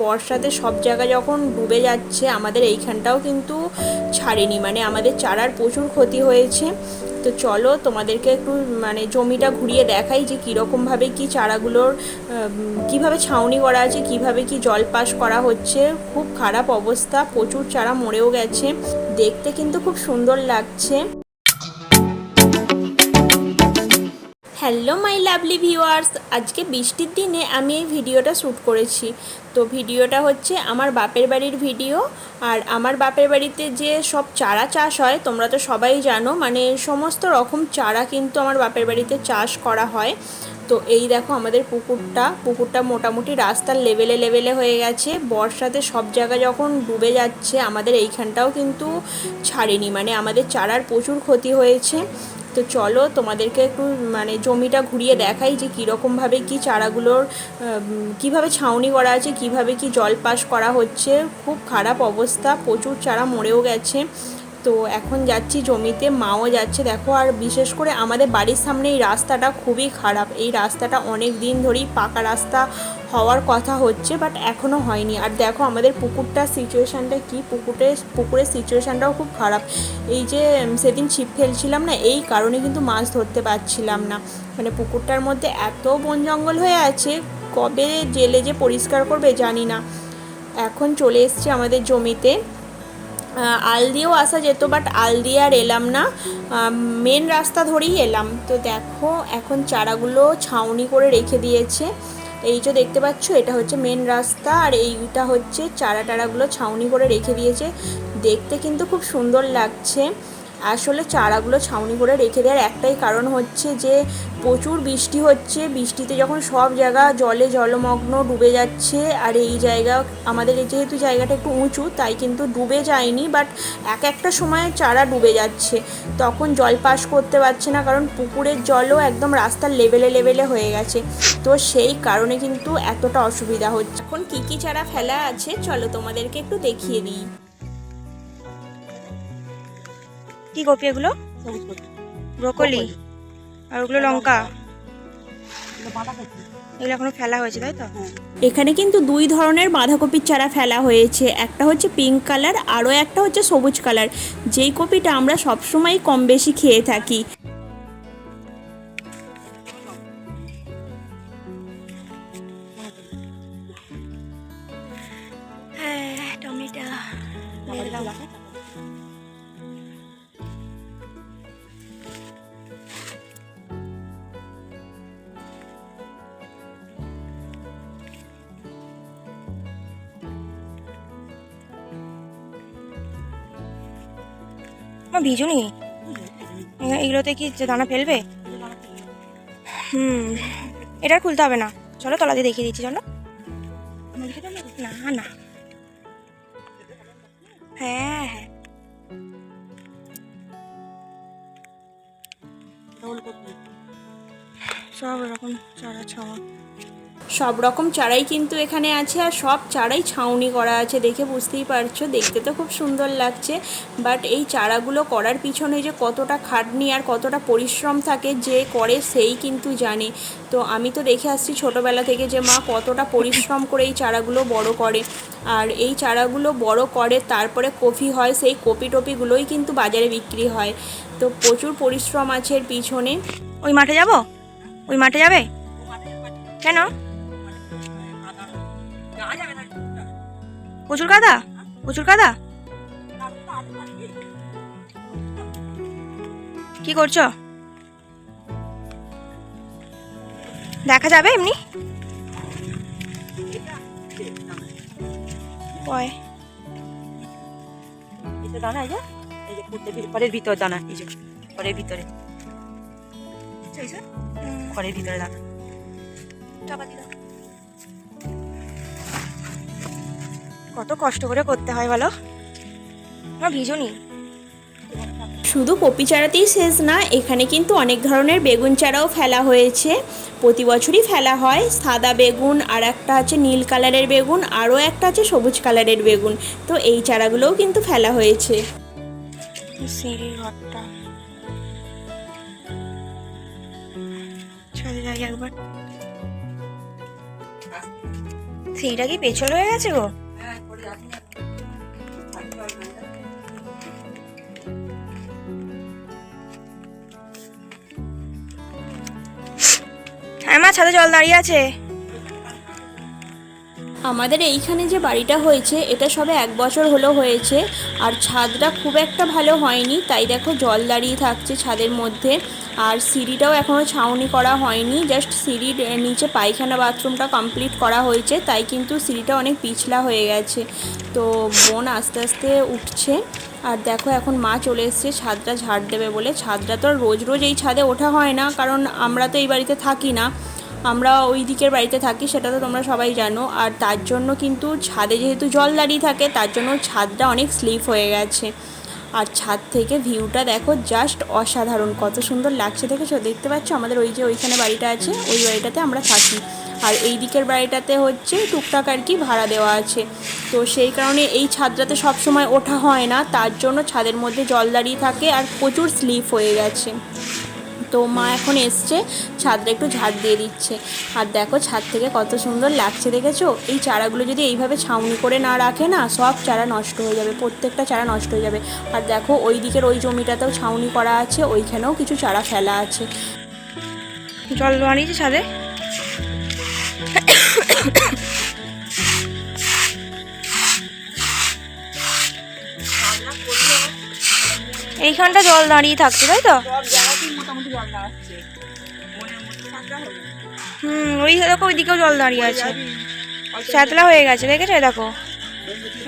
বর্ষাতে সব জায়গা যখন ডুবে যাচ্ছে আমাদের এইখানটাও কিন্তু ছাড়েনি, মানে আমাদের চারার প্রচুর ক্ষতি হয়েছে। তো চলো তোমাদেরকে একটু জমিটা ঘুরিয়ে দেখাই যে কীরকমভাবে কি চারাগুলোর কিভাবে ছাউনি করা আছে, কিভাবে কি জল পাস করা হচ্ছে। খুব খারাপ অবস্থা, প্রচুর চারা মরেও গেছে, দেখতে কিন্তু খুব সুন্দর লাগছে। হ্যালো মাই লাভলি ভিউয়ার্স, আজকে বৃষ্টির দিনে আমি এই ভিডিওটা শ্যুট করেছি। তো ভিডিওটা হচ্ছে আমার বাপের বাড়ির ভিডিও। আর আমার বাপের বাড়িতে যে সব চারা চাষ হয় তোমরা তো সবাই জানো, মানে সমস্ত রকম চারা কিন্তু আমার বাপের বাড়িতে চাষ করা হয়। তো এই দেখো আমাদের পুকুরটা মোটামুটি রাস্তার লেভেলে হয়ে গেছে। বর্ষাতে সব জায়গা যখন ডুবে যাচ্ছে আমাদের এইখানটাও কিন্তু ছাড়েনি, মানে আমাদের চারার প্রচুর ক্ষতি হয়েছে। তো চলো তোমাদেরকে একটু জমিটা ঘুরিয়ে দেখাই যে কীরকমভাবে কি চারাগুলোর কিভাবে ছাউনি করা আছে, কিভাবে কি জল পাস করা হচ্ছে। খুব খারাপ অবস্থা, প্রচুর চারা মরেও গেছে। তো এখন যাচ্ছি জমিতে, মাও যাচ্ছে দেখো। আর বিশেষ করে আমাদের বাড়ির সামনে এই রাস্তাটা খুবই খারাপ। এই রাস্তাটা অনেক দিন ধরেই পাকা রাস্তা হওয়ার কথা হচ্ছে, বাট এখনও হয়নি। আর দেখো আমাদের পুকুরটার সিচুয়েশানটা কি, পুকুরের সিচুয়েশানটাও খুব খারাপ। এই যে সেদিন ছিপ ফেলছিলাম না, এই কারণে কিন্তু মাছ ধরতে পারছিলাম না। মানে পুকুরটার মধ্যে এত বন জঙ্গল হয়ে আছে, কবে জেলে যে পরিষ্কার করবে জানি না। এখন চলে এসছি আমাদের জমিতে। আল দিয়েও আসা যেত, বাট আল দিয়ে আর এলাম না, মেন রাস্তা ধরেই এলাম। তো দেখো এখন চারাগুলো ছাউনি করে রেখে দিয়েছে। এই যে দেখতে পাচ্ছ, এটা হচ্ছে মেন রাস্তা, আর এইটা হচ্ছে চারাগুলো ছাউনি করে রেখে দিয়েছে। দেখতে কিন্তু খুব সুন্দর লাগছে। আসলে চারাগুলো ছাউনি করে রেখে দেওয়ার একটাই কারণ হচ্ছে যে প্রচুর বৃষ্টি হচ্ছে, বৃষ্টিতে যখন সব জায়গা জলে জলমগ্ন ডুবে যাচ্ছে। আর এই জায়গা আমাদের যেহেতু জায়গাটা একটু উঁচু, তাই কিন্তু ডুবে যায়নি, বাট একটা সময় চারা ডুবে যাচ্ছে, তখন জল পাস করতে পারছে না, কারণ পুকুরের জলও একদম রাস্তার লেভেলে হয়ে গেছে। তো সেই কারণে কিন্তু এতটা অসুবিধা হচ্ছে। এখন কী কী চারা ফেলা আছে চলো তোমাদেরকে একটু দেখিয়ে দিই। কি কপি এগুলো? ব্রোকলি। আর ওগুলো লঙ্কা। এগুলো এখনো ফেলা হয়েছে, তাই তো? এখানে কিন্তু দুই ধরনের বাঁধাকপির চারা ফেলা হয়েছে, একটা হচ্ছে পিঙ্ক কালার, আরও একটা হচ্ছে সবুজ কালার, যেই কপিটা আমরা সবসময় কম বেশি খেয়ে থাকি। হ্যাঁ, টমেটো। ভিজুনি এগুলোতে কি দানা ফেলবে? এটা খুলতে হবে না, চলো তলা দিয়ে দেখিয়ে দিচ্ছি। চলো না না, হ্যাঁ হ্যাঁ, সব রকম চারা ছাওয়া। সব রকম চারাই কিন্তু এখানে আছে, আর সব চারাই ছাউনি করা আছে, দেখে বুঝতেই পারছো। দেখতে তো খুব সুন্দর লাগছে, বাট এই চারাগুলো করার পিছনে যে কতটা খাটনি আর কতটা পরিশ্রম থাকে, যে করে সেই কিন্তু জানে। তো আমি তো দেখে আসছি ছোটোবেলা থেকে যে মা কতটা পরিশ্রম করে এই চারাগুলো বড় করে। আর এই চারাগুলো বড় করে তারপরে কপি হয়, সেই কপি টপিগুলোই কিন্তু বাজারে বিক্রি হয়। তো প্রচুর পরিশ্রম আছে এর পিছনে। ওই মাঠে যাব? ওই মাঠে যাবে কেন? প্রচুর কাদা, প্রচুর কাদা। কি করছো? দেখা যাবে এমনি? দানা এই যে ঘরের ভিতর দানা, এই যে ঘরের ভিতরে, ঘরের ভিতরে দানা। কত কষ্ট করে করতে হয় বলো, আমার ভিজুনি। শুধু কপি চারাতেই শেষ না, এখানে কিন্তু অনেক ধরনের বেগুন চারাও ফেলা হয়েছে। প্রতি বছরই ফেলা হয়। সাদা বেগুন, আর একটা আছে নীল কালারের বেগুন, আরও একটা আছে সবুজ কালারের বেগুন। তো এই চারাগুলোও কিন্তু ফেলা হয়েছে। সিঁড়ির ঘরটা চলে যাই একবার। সিঁড়িটা কি পেছল হয়ে গেছে গো? হ্যাঁ করে যাচ্ছি না। হ্যাঁ মা, ছাদে জল দাঁড়িয়ে আছে। আমাদের এইখানে যে বাড়িটা হয়েছে এটা সবে 1 বছর হলো হয়েছে, আর ছাদটা খুব একটা ভালো হয়নি, তাই দেখো জল দাঁড়িয়ে থাকছে ছাদের মধ্যে। আর সিঁড়িটাও এখনও ছাউনি করা হয়নি, জাস্ট সিঁড়ির নিচে পায়খানা বাথরুমটা কমপ্লিট করা হয়েছে, তাই কিন্তু সিঁড়িটা অনেক পিছলা হয়ে গেছে। তো বোন আস্তে আস্তে উঠছে। আর দেখো এখন মা চলে এসছে ছাদটা ঝাড় দেবে বলে। ছাদটা তো রোজ রোজ এই ছাদে ওঠা হয় না, কারণ আমরা তো এই বাড়িতে থাকি না, আমরা ওই দিকের বাড়িতে থাকি, সেটা তো তোমরা সবাই জানো। আর তার জন্য কিন্তু ছাদে যেহেতু জল দাঁড়িয়ে থাকে, তার জন্য ছাদটা অনেক স্লিপ হয়ে গেছে। আর ছাদ থেকে ভিউটা দেখো, জাস্ট অসাধারণ, কত সুন্দর লাগছে দেখেছো? দেখতে পাচ্ছ আমাদের ওই যে ওইখানে বাড়িটা আছে, ওই বাড়িটাতে আমরা থাকি। আর এই দিকের বাড়িটাতে হচ্ছে টুকটাক আর কি ভাড়া দেওয়া আছে। তো সেই কারণে এই ছাদটাতে সবসময় ওঠা হয় না, তার জন্য ছাদের মধ্যে জল দাঁড়িয়ে থাকে আর প্রচুর স্লিপ হয়ে গেছে। তো মা এখন এসছে, ছাদটা একটু ঝাড় দিয়ে দিচ্ছে। আর দেখো ছাদ থেকে কত সুন্দর লাগছে দেখেছো? এই চারাগুলো যদি এইভাবে ছাউনি করে না রাখে না, সব চারা নষ্ট হয়ে যাবে, প্রত্যেকটা চারা নষ্ট হয়ে যাবে। আর দেখো ওই দিকের ওই জমিটাতেও ছাউনি করা আছে, ওইখানেও কিছু চারা ফেলা আছে। জল দাঁড়িয়েছে ছাদে। এইখানটা জল দাঁড়িয়ে থাকছে, তাই তো? সব জায়গাতেই মোটামুটি জল দাঁড়াচ্ছে। মনের মধ্যে থাকা হবে। ওই দেখো, ওইদিকেও জল দাঁড়িয়ে আছে। শ্যাতলা হয়ে গেছে, দেখেছো? এই দেখো,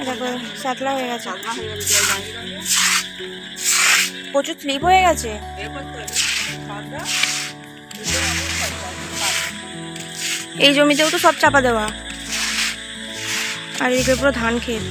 এই দেখো শ্যাতলা হয়ে গেছে, সাদা হয়ে গেছে জল দাঁড়িয়ে দাঁড়িয়ে। প্রচুর স্লিপ হয়ে গেছে। এরপর তো সাদা এই জমিতেও তো সব চাপা দেওয়া, আর এদিকে পুরো ধান ক্ষেত।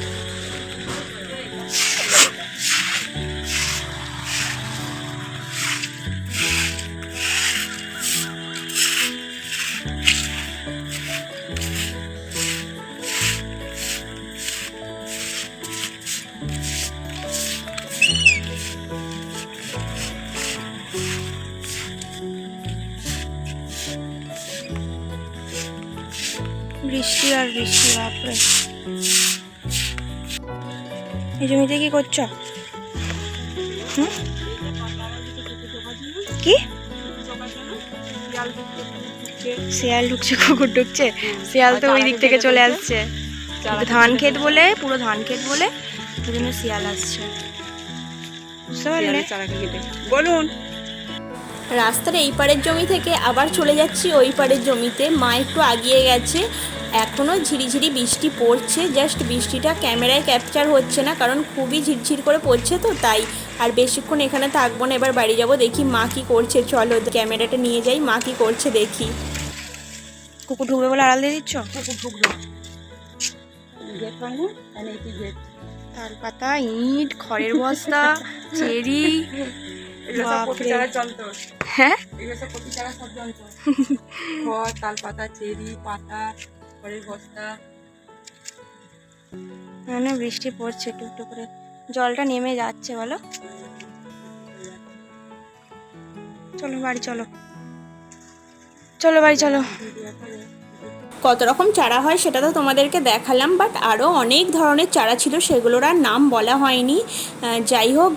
বৃষ্টি আর বৃষ্টি, বাপরে। এই জমিতে কি করছো? কি শিয়াল ঢুকছে, কুকুর ঢুকছে? শিয়াল তো ওই দিক থেকে চলে আসছে, ধান ক্ষেত বলে, পুরো ধান ক্ষেত বলে, ওই জন্য শিয়াল আসছে, বুঝতে পারলে? বলুন। রাস্তার এই পাড়ের জমি থেকে আবার চলে যাচ্ছি ওই পাড়ের জমিতে। মা একটু আগিয়ে গেছে, এখনও ঝিরিঝিরি বৃষ্টি পড়ছে, জাস্ট বৃষ্টিটা ক্যামেরায় ক্যাপচার হচ্ছে না, কারণ খুবই ঝিরঝির করে পড়ছে তো তাই। আর বেশিক্ষণ এখানে থাকবো না, এবার বাড়ি যাব। দেখি মা কী করছে, চলো ক্যামেরাটা নিয়ে যাই, মা কী করছে দেখি। কুকুর ঢুকবে বলে আড়াল দিয়ে দিচ্ছ? কুকুর ঢুকলো, গেট হয় না, মানে এই গেট। তাল পাতা, ইট, খড়ের বস্তা, চেরি, এগুলো সব কপি চারা চলতো। হ্যাঁ এগুলো সব কপি চারা সব চলতো। খড়, তাল পাতা, চেরি পাতা, খড়ের বস্তা। মানে বৃষ্টি পড়ছে টুকটুক করে, জলটা নেমে যাচ্ছে, বলো? চলো বাড়ি চলো, চলো বাড়ি চলো। কত রকম চারা হয় সেটা তো তোমাদেরকে দেখালাম, বাট আরও অনেক ধরনের চারা ছিল, সেগুলোর আর নাম বলা হয়নি। যাই হোক,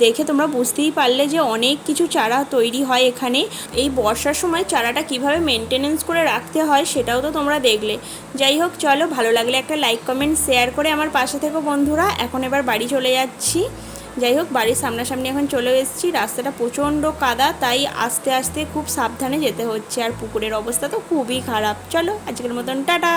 দেখে তোমরা বুঝতেই পারলে যে অনেক কিছু চারা তৈরি হয় এখানে। এই বর্ষার সময় চারাটা কিভাবে মেনটেনেন্স করে রাখতে হয় সেটাও তো তোমরা দেখলে। যাই হোক, চলো, ভালো লাগলে একটা লাইক কমেন্ট শেয়ার করে আমার পাশে থেকো বন্ধুরা। এখন এবার বাড়ি চলে যাচ্ছি। যাই হোক, বাড়ির সামনাসামনি এখন চলে এসেছি। রাস্তাটা প্রচণ্ড কাদা, তাই আস্তে আস্তে খুব সাবধানে যেতে হচ্ছে, আর পুকুরের অবস্থা তো খুবই খারাপ। চলো, আজকের মতন টাটা।